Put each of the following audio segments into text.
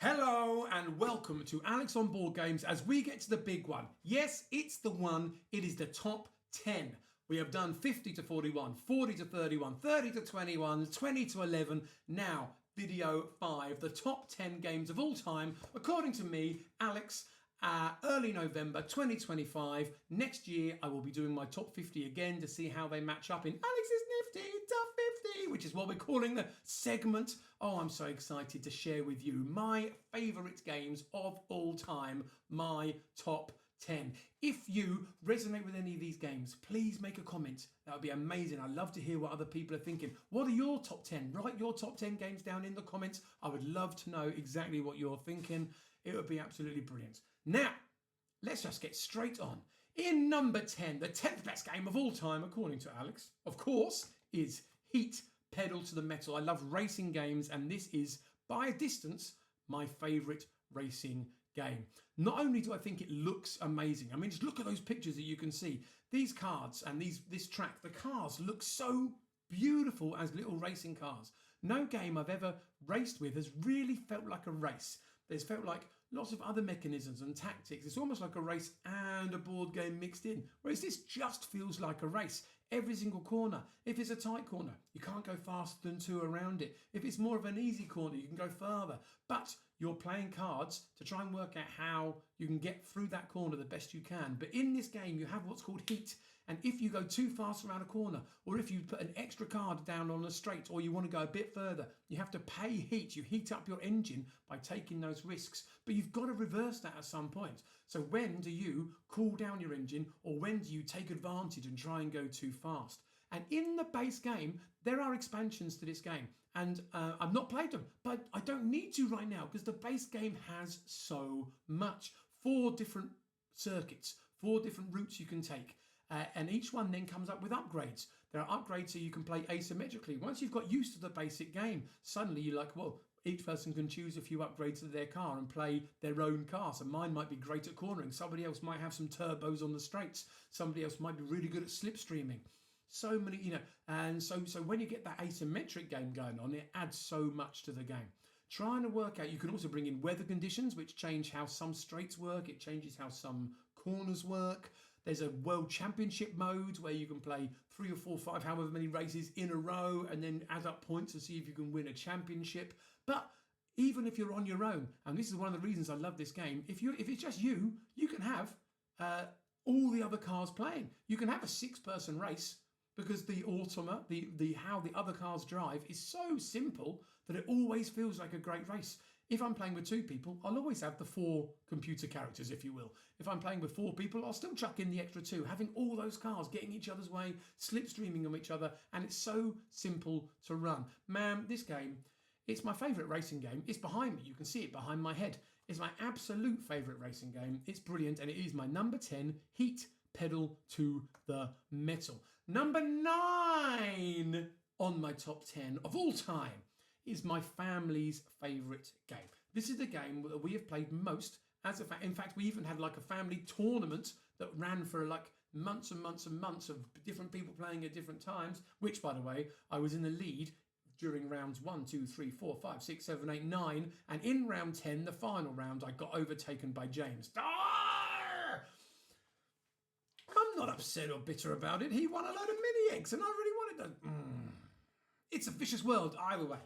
Hello and welcome to Alex on Board Games as we get to the big one. Yes, it's the one. It is the top 10. We have done 50 to 41, 40 to 31, 30 to 21, 20 to 11. Now, video 5, the top 10 games of all time, according to me, Alex, early November 2025. Next year, I will be doing my top 50 again to see how they match up in Alex's Nifty Top 50, which is what we're calling the segment. Oh, I'm so excited to share with you my favourite games of all time, my top 10. If you resonate with any of these games, please make a comment. That would be amazing. I'd love to hear what other people are thinking. What are your top 10? Write your top 10 games down in the comments. I would love to know exactly what you're thinking. It would be absolutely brilliant. Now, let's just get straight on. In number 10, the 10th best game of all time, according to Alex, of course, is Heat Pedal to the Metal. I love racing games, and this is, by a distance, my favourite racing game. Not only do I think it looks amazing, I mean, just look at those pictures that you can see. These cards and this track, the cars look so beautiful as little racing cars. No game I've ever raced with has really felt like a race. There's felt like lots of other mechanisms and tactics. It's almost like a race and a board game mixed in. Whereas this just feels like a race. Every single corner. If it's a tight corner, you can't go faster than 2 around it. If it's more of an easy corner, you can go further. But you're playing cards to try and work out how you can get through that corner the best you can. But in this game, you have what's called heat. And if you go too fast around a corner, or if you put an extra card down on a straight, or you want to go a bit further, you have to pay heat. You heat up your engine by taking those risks. But you've got to reverse that at some point. So when do you cool down your engine, or when do you take advantage and try and go too fast? And in the base game, there are expansions to this game. And I've not played them, but I don't need to right now because the base game has so much. 4 different circuits, 4 different routes you can take. And each one then comes up with upgrades. There are upgrades so you can play asymmetrically. Once you've got used to the basic game, suddenly you're like, well, each person can choose a few upgrades to their car and play their own car. So mine might be great at cornering. Somebody else might have some turbos on the straights. Somebody else might be really good at slipstreaming. So many, and so when you get that asymmetric game going on, it adds so much to the game. Trying to work out, you can also bring in weather conditions, which change how some straights work. It changes how some corners work. There's a world championship mode where you can play 3 or 4, 5, however many races in a row and then add up points to see if you can win a championship. But even if you're on your own, and this is one of the reasons I love this game, if it's just you, you can have all the other cars playing. You can have a 6-person race because the automa, how the other cars drive is so simple that it always feels like a great race. If I'm playing with 2 people, I'll always have the 4 computer characters, if you will. If I'm playing with 4 people, I'll still chuck in the extra 2, having all those cars getting each other's way, slipstreaming on each other, and it's so simple to run. Man, this game, it's my favourite racing game. It's behind me. You can see it behind my head. It's my absolute favourite racing game. It's brilliant, and it is my number 10, Heat Pedal to the Metal. Number 9 on my top 10 of all time is my family's favourite game. This is the game that we have played most as a in fact, we even had like a family tournament that ran for like months and months and months of different people playing at different times, which, by the way, I was in the lead during rounds 1, 2, 3, 4, 5, 6, 7, 8, 9. And in round 10, the final round, I got overtaken by James. I'm not upset or bitter about it. He won a load of mini eggs and I really wanted to. It's a vicious world either way.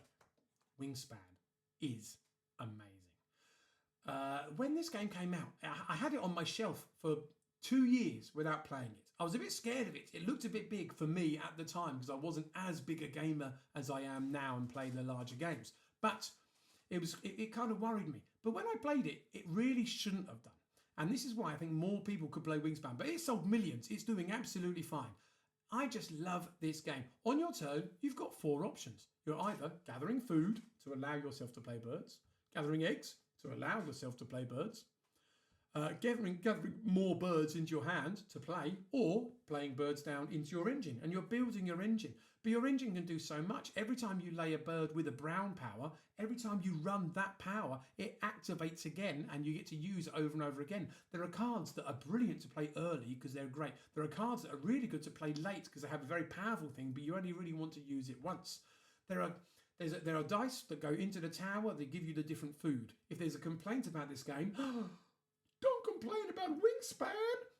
Wingspan is amazing. When this game came out, I had it on my shelf for 2 years without playing it. I was a bit scared of it. It looked a bit big for me at the time because I wasn't as big a gamer as I am now and play the larger games. But it kind of worried me. But when I played it, it really shouldn't have done. And this is why I think more people could play Wingspan. But it sold millions. It's doing absolutely fine. I just love this game. On your turn, you've got 4 options. You're either gathering food to allow yourself to play birds, gathering eggs to allow yourself to play birds, gathering more birds into your hand to play, or playing birds down into your engine, and you're building your engine. But your engine can do so much. Every time you lay a bird with a brown power, every time you run that power, it activates again and you get to use it over and over again. There are cards that are brilliant to play early because they're great. There are cards that are really good to play late because they have a very powerful thing, but you only really want to use it once. There There are dice that go into the tower that give you the different food. If there's a complaint about this game, don't complain about Wingspan.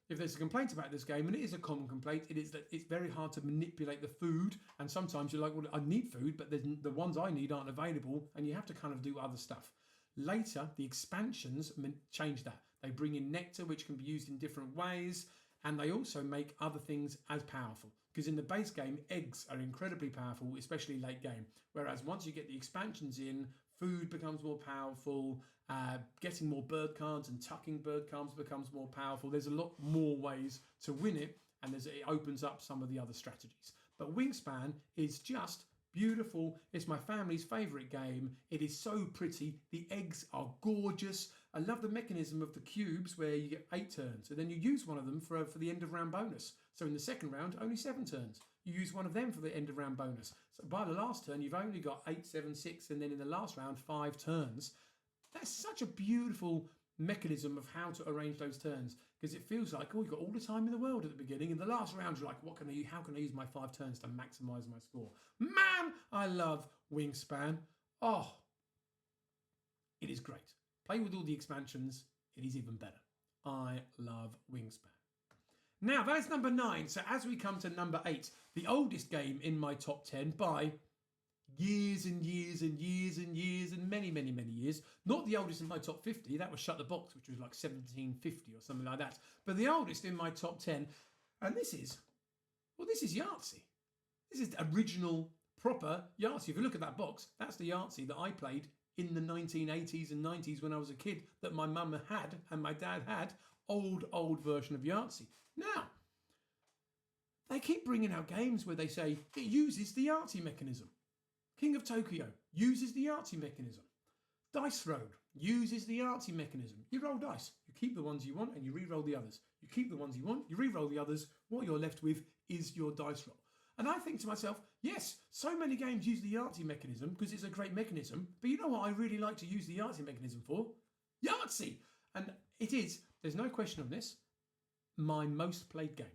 If there's a complaint about this game, and it is a common complaint, it is that it's very hard to manipulate the food. And sometimes you're like, well, I need food, but the ones I need aren't available, and you have to kind of do other stuff. Later, the expansions change that. They bring in nectar, which can be used in different ways, and they also make other things as powerful. Because in the base game, eggs are incredibly powerful, especially late game. Whereas once you get the expansions in, food becomes more powerful, getting more bird cards and tucking bird cards becomes more powerful. There's a lot more ways to win it, and it opens up some of the other strategies. But Wingspan is just beautiful. It's my family's favourite game. It is so pretty. The eggs are gorgeous. I love the mechanism of the cubes where you get 8 turns, and then you use one of them for the end of round bonus. So in the second round, only 7 turns. You use one of them for the end of round bonus. So by the last turn, you've only got 8, 7, 6, and then in the last round, 5 turns. That's such a beautiful mechanism of how to arrange those turns, because it feels like, oh, you've got all the time in the world at the beginning. In the last round, you're like, how can I use my 5 turns to maximise my score? Man, I love Wingspan. Oh, it is great. Play with all the expansions. It is even better. I love Wingspan. Now, that is number 9. So as we come to number 8, the oldest game in my top 10 by years and years and years and years and many, many, many years. Not the oldest in my top 50. That was Shut the Box, which was like 1750 or something like that. But the oldest in my top 10. And this is Yahtzee. This is the original, proper Yahtzee. If you look at that box, that's the Yahtzee that I played in the 1980s and 90s when I was a kid, that my mum had and my dad had. Old version of Yahtzee. Now, they keep bringing out games where they say it uses the Yahtzee mechanism. King of Tokyo uses the Yahtzee mechanism. Dice Road uses the Yahtzee mechanism. You roll dice. You keep the ones you want and you re-roll the others. You keep the ones you want, you re-roll the others. What you're left with is your dice roll. And I think to myself, yes, so many games use the Yahtzee mechanism because it's a great mechanism. But you know what I really like to use the Yahtzee mechanism for? Yahtzee! And it is, there's no question on this, my most played game.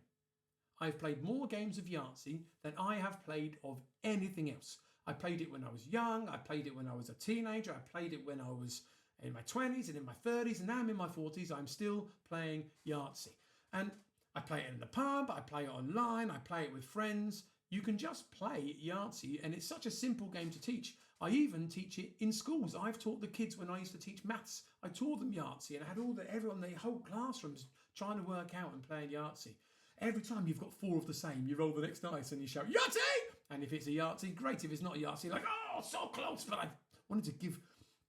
I've played more games of Yahtzee than I have played of anything else. I played it when I was young. I played it when I was a teenager. I played it when I was in my 20s and in my 30s. And now I'm in my 40s. I'm still playing Yahtzee. And I play it in the pub. I play it online. I play it with friends. You can just play Yahtzee, and it's such a simple game to teach. I even teach it in schools. I've taught the kids when I used to teach maths. I taught them Yahtzee, and I had everyone, the whole classrooms trying to work out and playing Yahtzee. Every time you've got 4 of the same, you roll the next dice and you shout, Yahtzee! And if it's a Yahtzee, great. If it's not a Yahtzee, like, oh, so close. But I wanted to give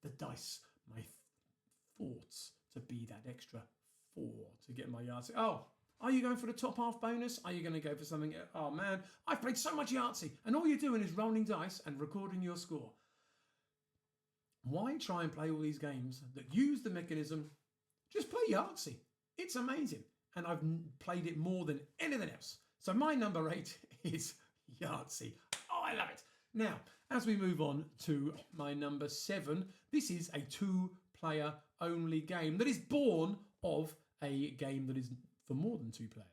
the dice my thoughts to be that extra 4 to get my Yahtzee. Oh, are you going for the top half bonus? Are you going to go for something? Oh, man, I've played so much Yahtzee. And all you're doing is rolling dice and recording your score. Why try and play all these games that use the mechanism? Just play Yahtzee. It's amazing. And I've played it more than anything else. So my number 8 is Yahtzee. Oh, I love it. Now, as we move on to my number 7, this is a 2-player only game that is born of a game that is for more than 2 players.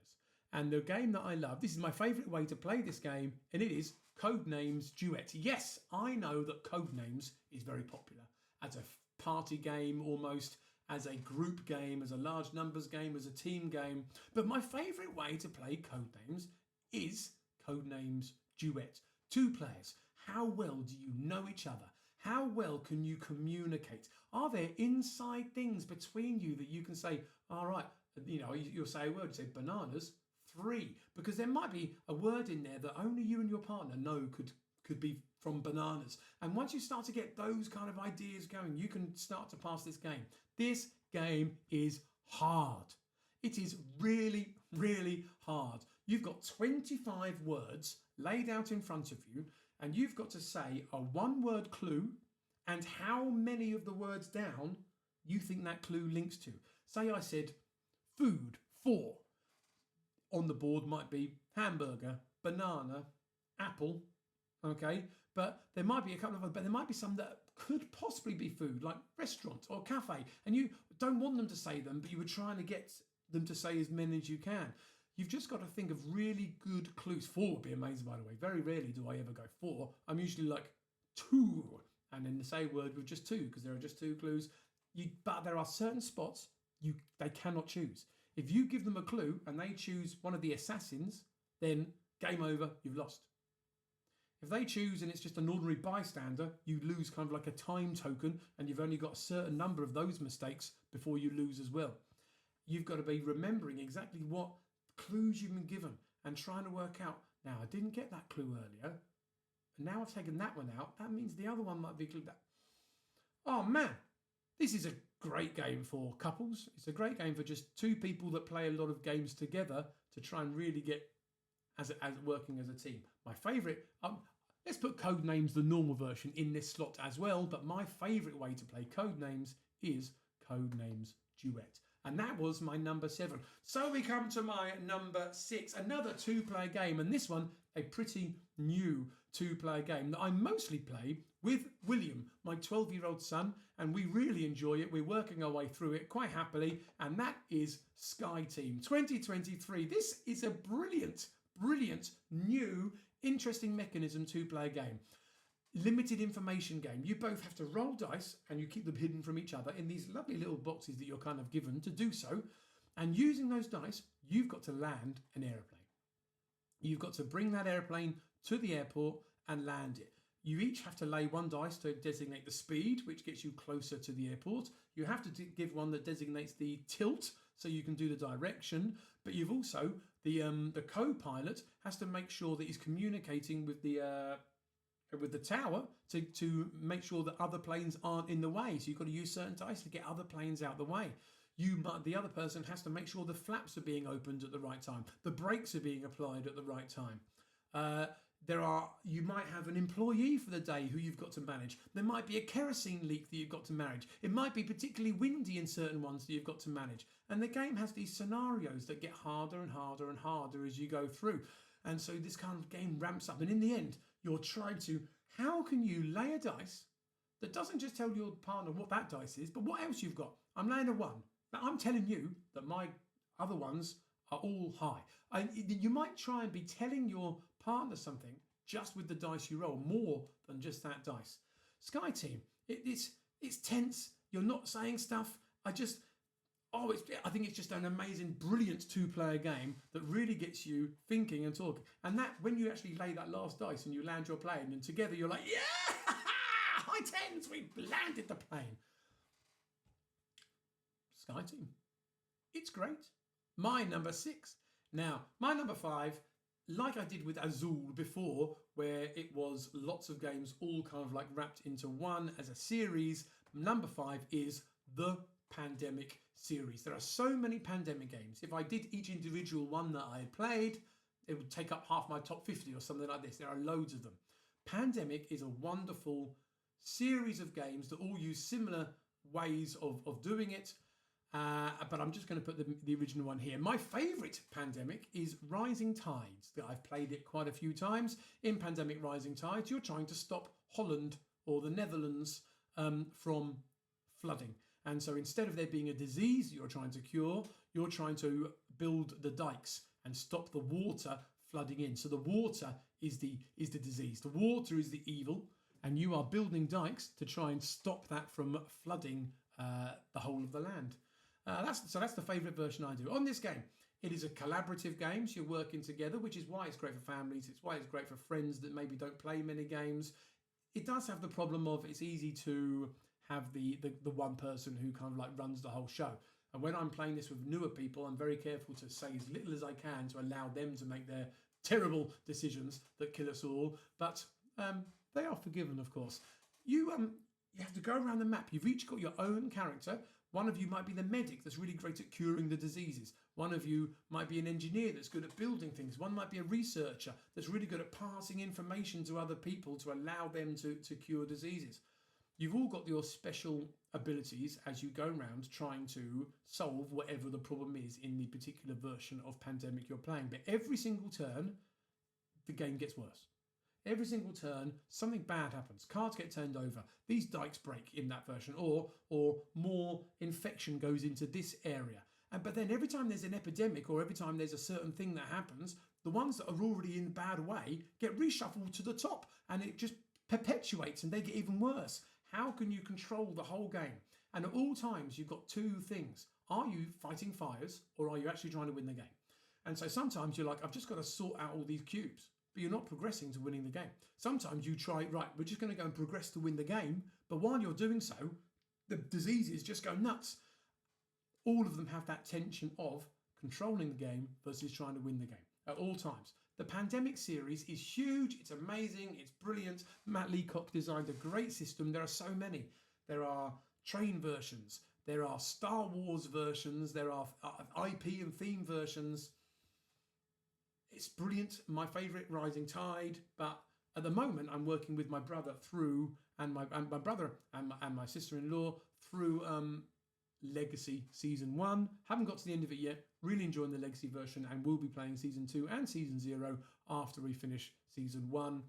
And the game that I love, this is my favourite way to play this game, and it is Codenames Duet. Yes, I know that Codenames is very popular as a party game almost, as a group game, as a large numbers game, as a team game. But my favourite way to play Codenames is Codenames Duet. 2 players. How well do you know each other? How well can you communicate? Are there inside things between you that you can say, all right, you know, you'll say a word, you say bananas, 3, because there might be a word in there that only you and your partner know could be from bananas. And once you start to get those kind of ideas going, you can start to pass this game. This game is hard. It is really, really hard. You've got 25 words laid out in front of you, and you've got to say a 1-word clue and how many of the words down you think that clue links to. Say I said food, 4. On the board might be hamburger, banana, apple, okay? But there might be a couple of, but there might be some that could possibly be food, like restaurant or cafe, and you don't want them to say them, but you were trying to get them to say as many as you can. You've just got to think of really good clues. 4 would be amazing, by the way. Very rarely do I ever go 4. I'm usually like two. And then say word with just two, because there are just two clues. But there are certain spots they cannot choose. If you give them a clue and they choose one of the assassins, then game over, you've lost. If they choose and it's just an ordinary bystander, you lose kind of like a time token, and you've only got a certain number of those mistakes before you lose as well. You've got to be remembering exactly what clues you've been given and trying to work out, now I didn't get that clue earlier, and now I've taken that one out, that means the other one might be clued that. Oh man, this is a great game for couples. It's a great game for just two people that play a lot of games together to try and really get as working as a team. My favourite, let's put Codenames, the normal version, in this slot as well, but my favourite way to play Codenames is Codenames Duet. And that was my number 7. So we come to my number 6, another 2-player game, and this one a pretty new 2-player game that I mostly play with William, my 12-year-old son, and we really enjoy it. We're working our way through it quite happily, and that is Sky Team 2023. This is a brilliant, new, interesting mechanism 2-player game. Limited information game. You both have to roll dice and you keep them hidden from each other in these lovely little boxes that you're kind of given to do so. And using those dice, you've got to land an aeroplane. You've got to bring that airplane to the airport and land it. You each have to lay one dice to designate the speed, which gets you closer to the airport. You have to give one that designates the tilt, so you can do the direction. But you've also, the co-pilot has to make sure that he's communicating with the tower to make sure that other planes aren't in the way. So you've got to use certain dice to get other planes out the way. The other person has to make sure the flaps are being opened at the right time. The brakes are being applied at the right time. You might have an employee for the day who you've got to manage. There might be a kerosene leak that you've got to manage. It might be particularly windy in certain ones that you've got to manage. And the game has these scenarios that get harder and harder and harder as you go through. And so this kind of game ramps up. And in the end, you're trying to, how can you lay a dice that doesn't just tell your partner what that dice is, but what else you've got? I'm laying a 1. Now I'm telling you that my other ones are all high. You might try and be telling your partner something just with the dice you roll, more than just that dice. Sky Team, it's tense. You're not saying stuff. I think it's just an amazing, brilliant 2-player game that really gets you thinking and talking. And that, when you actually lay that last dice and you land your plane, and together you're like, yeah, high tens, we landed the plane. Sky Team, it's great. My number 6. Now, my number 5, like I did with Azul before, where it was lots of games all kind of like wrapped into one as a series, number 5 is the Pandemic series. There are so many Pandemic games. If I did each individual one that I had played, it would take up half my top 50 or something like this. There are loads of them. Pandemic is a wonderful series of games that all use similar ways of doing it. But I'm just going to put the original one here. My favourite Pandemic is Rising Tides. I've played it quite a few times. In Pandemic Rising Tides, you're trying to stop Holland or the Netherlands from flooding. And so instead of there being a disease you're trying to cure, you're trying to build the dikes and stop the water flooding in. So the water is the disease. The water is the evil, and you are building dikes to try and stop that from flooding the whole of the land. That's the favourite version I do. On this game, it is a collaborative game, so you're working together, which is why it's great for families. It's why it's great for friends that maybe don't play many games. It does have the problem of it's easy to have the one person who kind of like runs the whole show. And when I'm playing this with newer people, I'm very careful to say as little as I can to allow them to make their terrible decisions that kill us all. But they are forgiven, of course. You have to go around the map. You've each got your own character. One of you might be the medic that's really great at curing the diseases. One of you might be an engineer that's good at building things. One might be a researcher that's really good at passing information to other people to allow them to cure diseases. You've all got your special abilities as you go around trying to solve whatever the problem is in the particular version of Pandemic you're playing. But every single turn, the game gets worse. Every single turn, something bad happens. Cards get turned over. These dikes break in that version, or more infection goes into this area. But then every time there's an epidemic, or every time there's a certain thing that happens, the ones that are already in a bad way get reshuffled to the top, and it just perpetuates and they get even worse. How can you control the whole game? And at all times, you've got two things. Are you fighting fires or are you actually trying to win the game? And so sometimes you're like, I've just got to sort out all these cubes, but you're not progressing to winning the game. Sometimes you try, right, we're just going to go and progress to win the game. But while you're doing so, the diseases just go nuts. All of them have that tension of controlling the game versus trying to win the game at all times. The Pandemic series is huge. It's amazing. It's brilliant. Matt Leacock designed a great system. There are so many. There are train versions. There are Star Wars versions. There are IP and theme versions. It's brilliant. My favourite, Rising Tide. But at the moment, I'm working with my brother through, and my brother and my sister-in-law through Legacy Season 1. Haven't got to the end of it yet. Really enjoying the Legacy version, and we'll be playing Season 2 and Season 0 after we finish Season 1.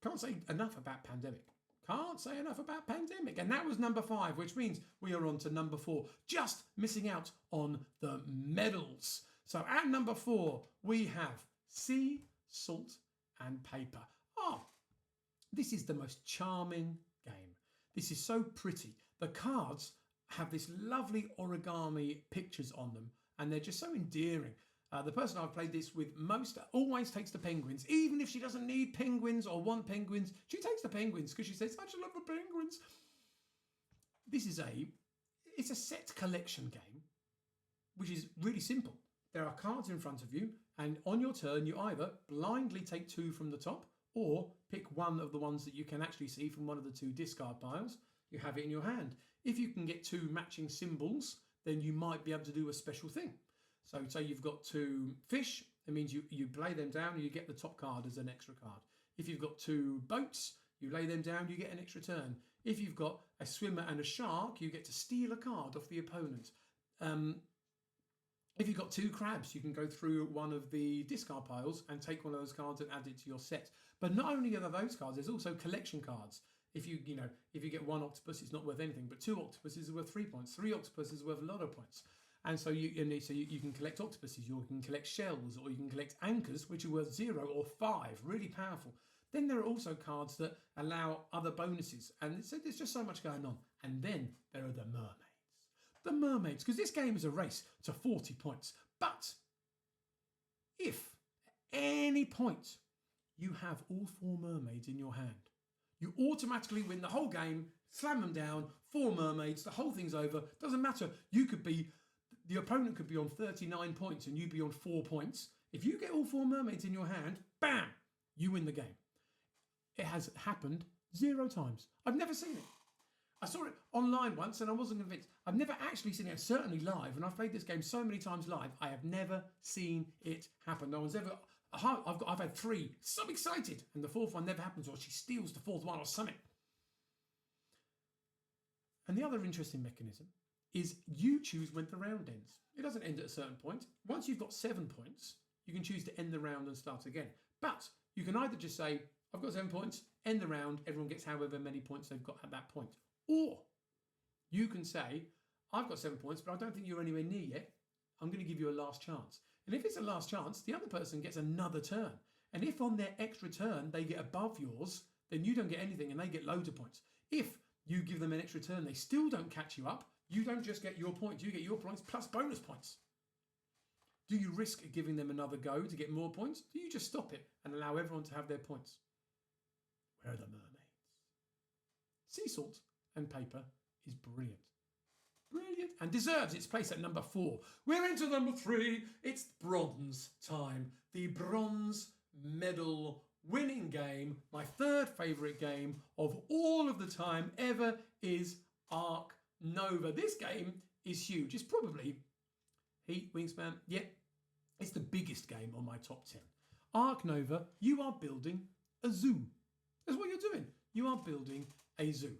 Can't say enough about Pandemic. Can't say enough about Pandemic. And that was number 5, which means we are on to number 4. Just missing out on the medals. So at number 4, we have Sea, Salt and Paper. This is the most charming game. This is so pretty. The cards have this lovely origami pictures on them, and they're just so endearing. The person I've played this with most always takes the penguins. Even if she doesn't need penguins or want penguins, she takes the penguins because she says, I just love the penguins. This is it's a set collection game, which is really simple. There are cards in front of you, and on your turn, you either blindly take 2 from the top or pick one of the ones that you can actually see from one of the 2 discard piles. You have it in your hand. If you can get 2 matching symbols, then you might be able to do a special thing. So say you've got 2 fish, it means you play them down and you get the top card as an extra card. If you've got 2 boats, you lay them down, you get an extra turn. If you've got a swimmer and a shark, you get to steal a card off the opponent. If you've got 2 crabs, you can go through one of the discard piles and take one of those cards and add it to your set. But not only are there those cards, there's also collection cards. If you get 1 octopus, it's not worth anything, but 2 octopuses are worth 3 points. 3 octopuses are worth a lot of points. And so you can collect octopuses, you can collect shells, or you can collect anchors, which are worth 0 or 5. Really powerful. Then there are also cards that allow other bonuses, and so there's just so much going on. And then there are the mermaids. The mermaids, because this game is a race to 40 points. But if at any point you have all 4 mermaids in your hand, you automatically win the whole game, slam them down, 4 mermaids, the whole thing's over. Doesn't matter. The opponent could be on 39 points and you'd be on 4 points. If you get all 4 mermaids in your hand, bam, you win the game. It has happened 0 times. I've never seen it. I saw it online once and I wasn't convinced. I've never actually seen it, certainly live, and I've played this game so many times live, I have never seen it happen. No one's ever... I've had 3, so excited, and the 4th one never happens, or she steals the 4th one or something. And the other interesting mechanism is you choose when the round ends. It doesn't end at a certain point. Once you've got 7 points, you can choose to end the round and start again. But you can either just say, I've got 7 points, end the round, everyone gets however many points they've got at that point. Or you can say, I've got 7 points, but I don't think you're anywhere near yet. I'm going to give you a last chance. And if it's a last chance, the other person gets another turn. And if on their extra turn they get above yours, then you don't get anything and they get loads of points. If you give them an extra turn, they still don't catch you up. You don't just get your points, you get your points plus bonus points. Do you risk giving them another go to get more points? Do you just stop it and allow everyone to have their points? Where are the mermaids? Sea Salt and Paper is brilliant. Brilliant. And deserves its place at number 4. We're into number 3. It's bronze time. The bronze medal winning game. My 3rd favourite game of all of the time ever is Ark Nova. This game is huge. It's probably Heat, Wingspan. Yeah, it's the biggest game on my top 10. Ark Nova, you are building a zoo. That's what you're doing. You are building a zoo.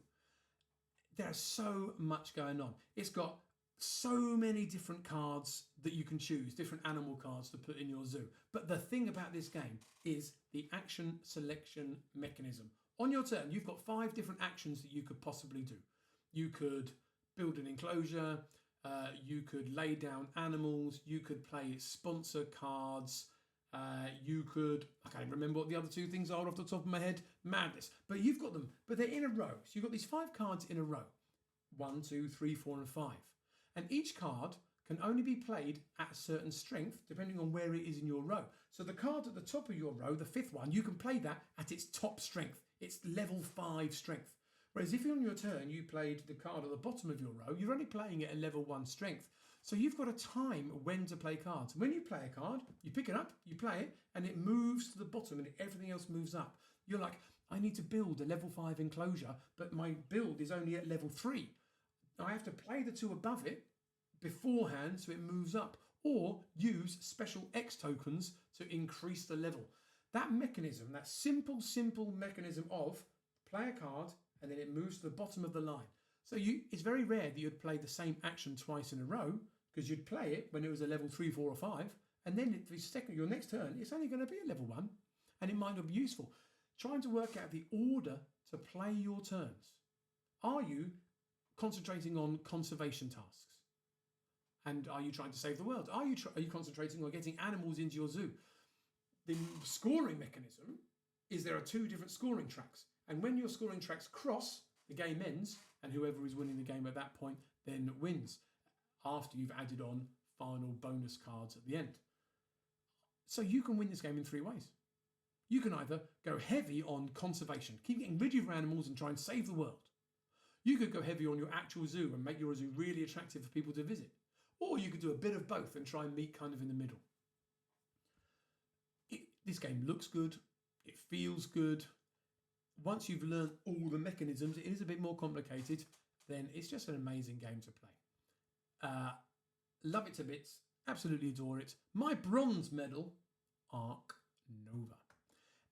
There's so much going on. It's got so many different cards that you can choose, different animal cards to put in your zoo. But the thing about this game is the action selection mechanism. On your turn, you've got 5 different actions that you could possibly do. You could build an enclosure, you could lay down animals, you could play sponsor cards, You could, I can't even remember what the other two things are off the top of my head. Madness. But you've got them, but they're in a row. So you've got these 5 cards in a row. 1, 2, 3, 4, and 5. And each card can only be played at a certain strength depending on where it is in your row. So the card at the top of your row, the 5th one, you can play that at its top strength. It's level 5 strength. Whereas if on your turn you played the card at the bottom of your row, you're only playing it at level 1 strength. So you've got a time when to play cards. When you play a card, you pick it up, you play it, and it moves to the bottom and everything else moves up. You're like, I need to build a level 5 enclosure, but my build is only at level 3. I have to play the 2 above it beforehand so it moves up, or use special X tokens to increase the level. That mechanism, that simple mechanism of play a card and then it moves to the bottom of the line. So it's very rare that you'd play the same action twice in a row, because you'd play it when it was a level 3, 4, or 5, and then your next turn, it's only going to be a level 1, and it might not be useful. Trying to work out the order to play your turns. Are you concentrating on conservation tasks? And are you trying to save the world? Are you concentrating on getting animals into your zoo? The scoring mechanism is there are 2 different scoring tracks. And when your scoring tracks cross, the game ends, and whoever is winning the game at that point then wins, after you've added on final bonus cards at the end. So you can win this game in 3 ways. You can either go heavy on conservation, keep getting rid of your animals and try and save the world. You could go heavy on your actual zoo and make your zoo really attractive for people to visit. Or you could do a bit of both and try and meet kind of in the middle. This game looks good. It feels good. Once you've learned all the mechanisms, it is a bit more complicated, then it's just an amazing game to play. Love it to bits. Absolutely adore it. My bronze medal, Ark Nova.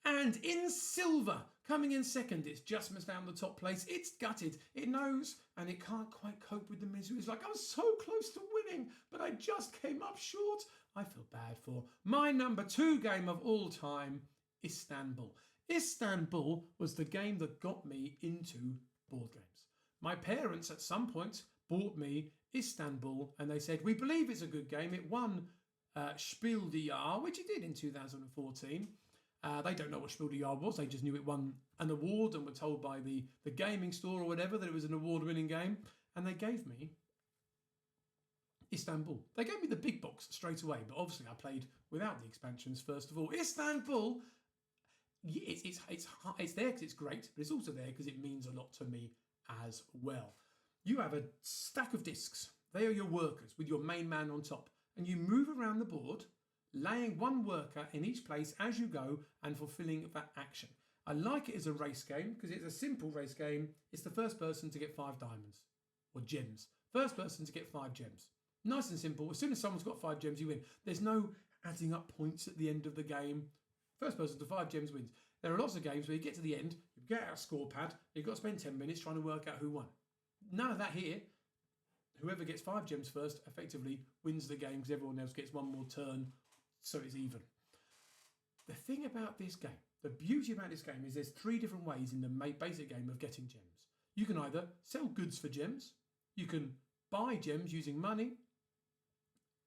And in silver, coming in second, it's just missed out on the top place. It's gutted. It knows, and it can't quite cope with the misery. It's like, I was so close to winning, but I just came up short. I feel bad for my number 2 game of all time, Istanbul. Istanbul was the game that got me into board games. My parents at some point bought me Istanbul, and they said, we believe it's a good game. It won Spiel des Jahres, which it did in 2014. They don't know what Spiel des Jahres was. They just knew it won an award and were told by the gaming store or whatever that it was an award-winning game. And they gave me Istanbul. They gave me the big box straight away, but obviously I played without the expansions first of all. Istanbul, it's there because it's great, but it's also there because it means a lot to me as well. You have a stack of discs. They are your workers with your main man on top, and you move around the board, laying 1 worker in each place as you go and fulfilling that action. I like it as a race game because it's a simple race game. It's the first person to get 5 diamonds or gems. First person to get 5 gems. Nice and simple. As soon as someone's got 5 gems, you win. There's no adding up points at the end of the game. First person to 5 gems wins. There are lots of games where you get to the end, you get out a score pad, you've got to spend 10 minutes trying to work out who won. None of that here. Whoever gets 5 gems first effectively wins the game because everyone else gets 1 more turn, so it's even. The thing about this game, the beauty about this game is there's 3 different ways in the basic game of getting gems. You can either sell goods for gems, you can buy gems using money,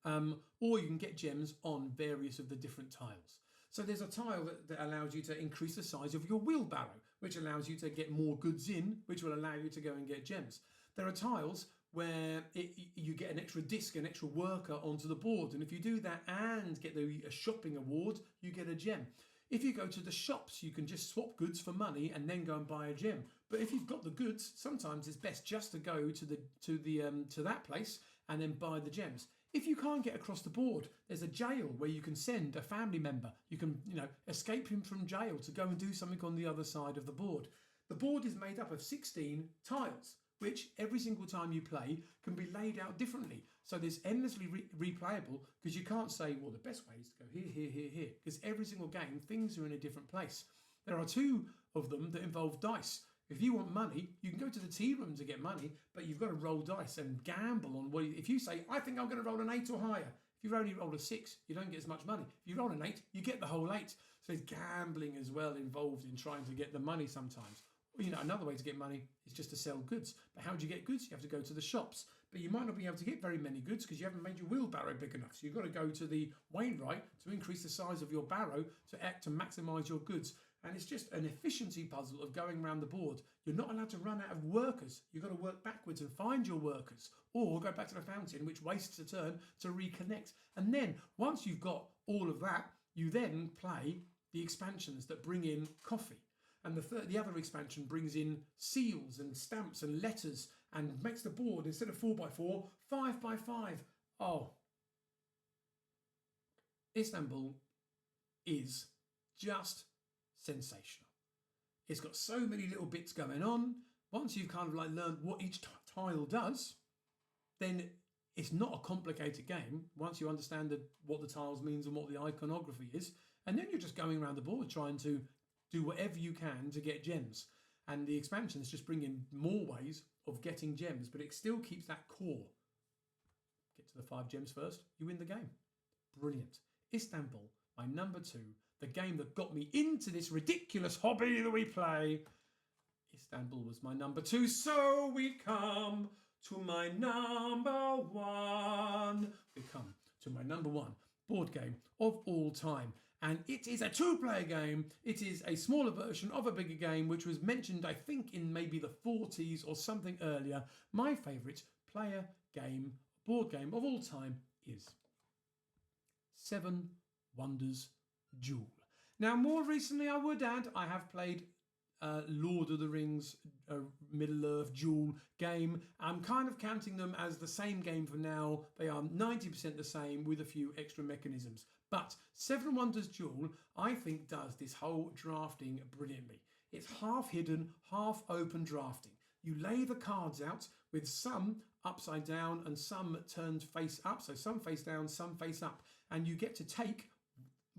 or you can get gems on various of the different tiles. So there's a tile that allows you to increase the size of your wheelbarrow, which allows you to get more goods in, which will allow you to go and get gems. There are tiles where you get an extra disc, an extra worker onto the board. And if you do that and get a shopping award, you get a gem. If you go to the shops, you can just swap goods for money and then go and buy a gem. But if you've got the goods, sometimes it's best just to go to that place and then buy the gems. If you can't get across the board, there's a jail where you can send a family member. You can, escape him from jail to go and do something on the other side of the board. The board is made up of 16 tiles, which every single time you play can be laid out differently. So there's endlessly replayable because you can't say, well, the best way is to go here, here, here, here, because every single game, things are in a different place. There are 2 of them that involve dice. If you want money, you can go to the tea room to get money, but you've got to roll dice and gamble on what. If you say, I think I'm going to roll an 8 or higher. If you've only rolled a 6, you don't get as much money. If you roll an 8, you get the whole 8. So there's gambling as well involved in trying to get the money sometimes. Well, another way to get money is just to sell goods. But how do you get goods? You have to go to the shops. But you might not be able to get very many goods because you haven't made your wheelbarrow big enough. So you've got to go to the Wainwright to increase the size of your barrow to maximise your goods. And it's just an efficiency puzzle of going around the board. You're not allowed to run out of workers. You've got to work backwards and find your workers, or go back to the fountain, which wastes a turn to reconnect. And then once you've got all of that, you then play the expansions that bring in coffee. And the other expansion brings in seals and stamps and letters and makes the board, instead of 4x4, 5x5. Oh, Istanbul is just sensational. It's got so many little bits going on. Once you've kind of like learned what each tile does, then it's not a complicated game once you understand what the tiles means and what the iconography is. And then you're just going around the board trying to do whatever you can to get gems. And the expansions just bring in more ways of getting gems, but it still keeps that core. Get to the 5 gems first, you win the game. Brilliant. Istanbul, my number 2, the game that got me into this ridiculous hobby that we play. Istanbul was my number 2, so we come to my number 1. We come to my number 1 board game of all time. And it is a 2-player game. It is a smaller version of a bigger game, which was mentioned, I think, in maybe the 40s or something earlier. My favourite board game of all time is 7 Wonders Duel. Now, more recently, I would add, I have played Lord of the Rings Middle-earth duel game. I'm kind of counting them as the same game for now. They are 90% the same with a few extra mechanisms. But 7 Wonders Duel, I think, does this whole drafting brilliantly. It's half hidden, half open drafting. You lay the cards out with some upside down and some turned face up. So some face down, some face up. And you get to take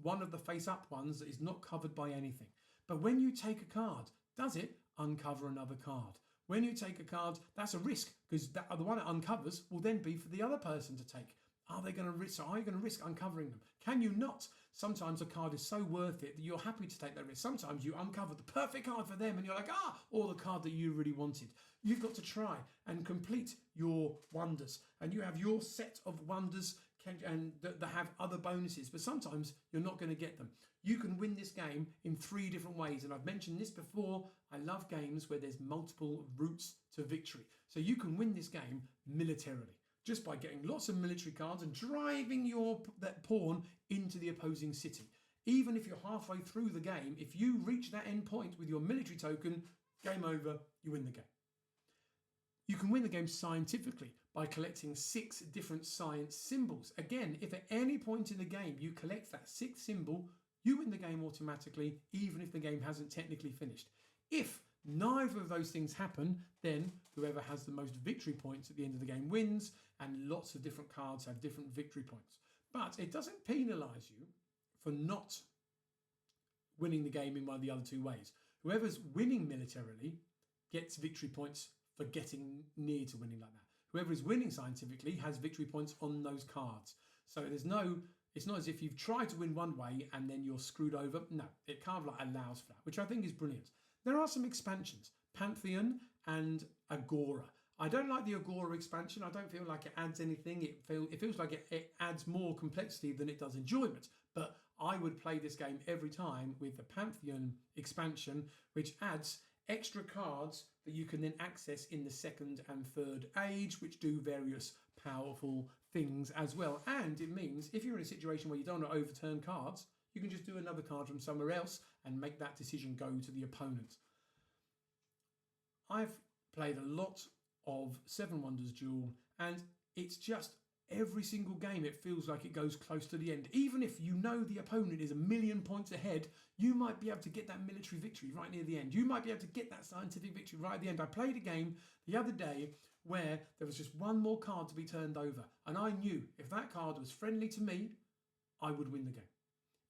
one of the face up ones that is not covered by anything. But when you take a card, does it uncover another card? When you take a card, that's a risk, because the one it uncovers will then be for the other person to take. Are you going to risk uncovering them? Can you not? Sometimes a card is so worth it that you're happy to take that risk. Sometimes you uncover the perfect card for them and you're like, or the card that you really wanted. You've got to try and complete your wonders. And you have your set of wonders that have other bonuses, but sometimes you're not going to get them. You can win this game in 3 different ways, and I've mentioned this before. I love games where there's multiple routes to victory. So you can win this game militarily, just by getting lots of military cards and driving that pawn into the opposing city. Even if you're halfway through the game, if you reach that end point with your military token, game over, you win the game. You can win the game scientifically by collecting 6 different science symbols. Again, if at any point in the game you collect that 6th symbol, you win the game automatically, even if the game hasn't technically finished. If neither of those things happen, then whoever has the most victory points at the end of the game wins, and lots of different cards have different victory points. But it doesn't penalise you for not winning the game in one of the other 2 ways. Whoever's winning militarily gets victory points for getting near to winning like that. Whoever is winning scientifically has victory points on those cards. So it's not as if you've tried to win one way and then you're screwed over. No, it kind of like allows for that, which I think is brilliant. There are some expansions, Pantheon and Agora. I don't like the Agora expansion. I don't feel like it adds anything. It feels like it adds more complexity than it does enjoyment. But I would play this game every time with the Pantheon expansion, which adds extra cards that you can then access in the 2nd and 3rd age, which do various powerful things as well. And it means if you're in a situation where you don't want to overturn cards, you can just do another card from somewhere else and make that decision go to the opponent. I've played a lot of 7 Wonders Duel, and it's just every single game it feels like it goes close to the end. Even if you know the opponent is a million points ahead, you might be able to get that military victory right near the end. You might be able to get that scientific victory right at the end. I played a game the other day where there was just one more card to be turned over, and I knew if that card was friendly to me, I would win the game.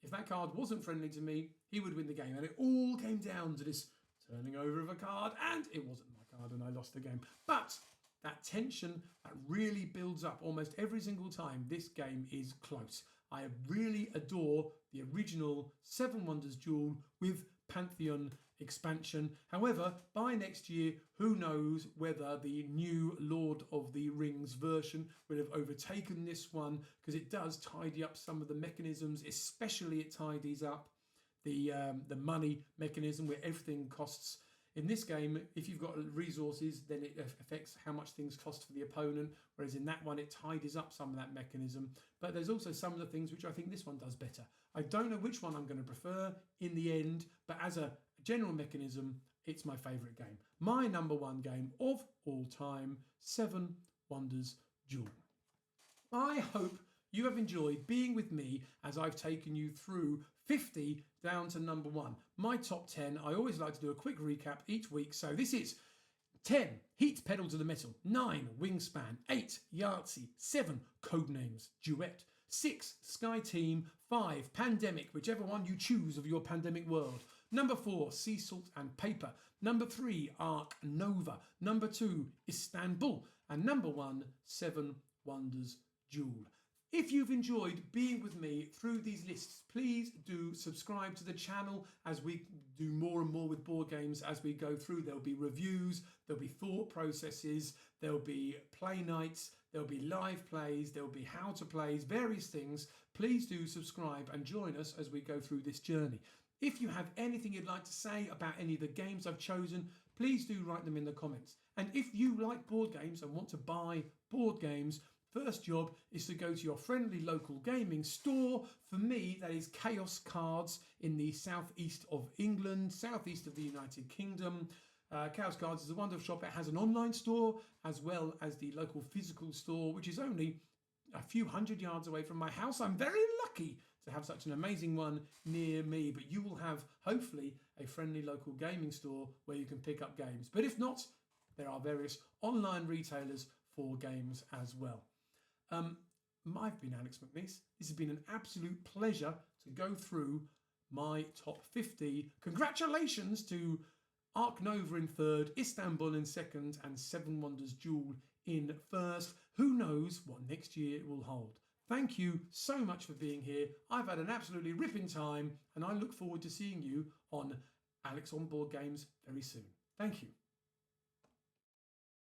If that card wasn't friendly to me, he would win the game. And it all came down to this turning over of a card, and it wasn't my card and I lost the game. But that tension that really builds up almost every single time this game is close. I really adore the original 7 Wonders Duel with Pantheon expansion. However, by next year, who knows whether the new Lord of the Rings version will have overtaken this one, because it does tidy up some of the mechanisms, especially it tidies up the money mechanism where everything costs. In this game, if you've got resources, then it affects how much things cost for the opponent, whereas in that one, it tidies up some of that mechanism. But there's also some of the things which I think this one does better. I don't know which one I'm going to prefer in the end, but as a general mechanism, it's my favourite game. My number one game of all time, Seven Wonders Duel. I hope you have enjoyed being with me as I've taken you through 50 down to number one. My top 10, I always like to do a quick recap each week. So this is 10, Heat Pedal to the Metal. 9, Wingspan. 8, Yahtzee. 7, Codenames Duet. 6, Sky Team. 5, Pandemic, whichever one you choose of your pandemic world. Number 4, Sea Salt and Paper. Number 3, Arc Nova. Number 2, Istanbul. And number 1, Seven Wonders Duel. If you've enjoyed being with me through these lists, please do subscribe to the channel as we do more and more with board games as we go through. There'll be reviews, there'll be thought processes, there'll be play nights, there'll be live plays, there'll be how to plays, various things. Please do subscribe and join us as we go through this journey. If you have anything you'd like to say about any of the games I've chosen, please do write them in the comments. And if you like board games and want to buy board games, first job is to go to your friendly local gaming store. For me, that is Chaos Cards in the southeast of England, southeast of the United Kingdom. Chaos Cards is a wonderful shop. It has an online store as well as the local physical store, which is only a few hundred yards away from my house. I'm very lucky to have such an amazing one near me, but you will have hopefully a friendly local gaming store where you can pick up games. But if not, there are various online retailers for games as well. I've been Alex McNeice. This has been an absolute pleasure to go through my top 50. Congratulations to Arc Nova in third, Istanbul in second, and Seven Wonders Duel in first. Who knows what next year will hold? Thank you so much for being here. I've had an absolutely ripping time, and I look forward to seeing you on Alex on Board Games very soon. Thank you.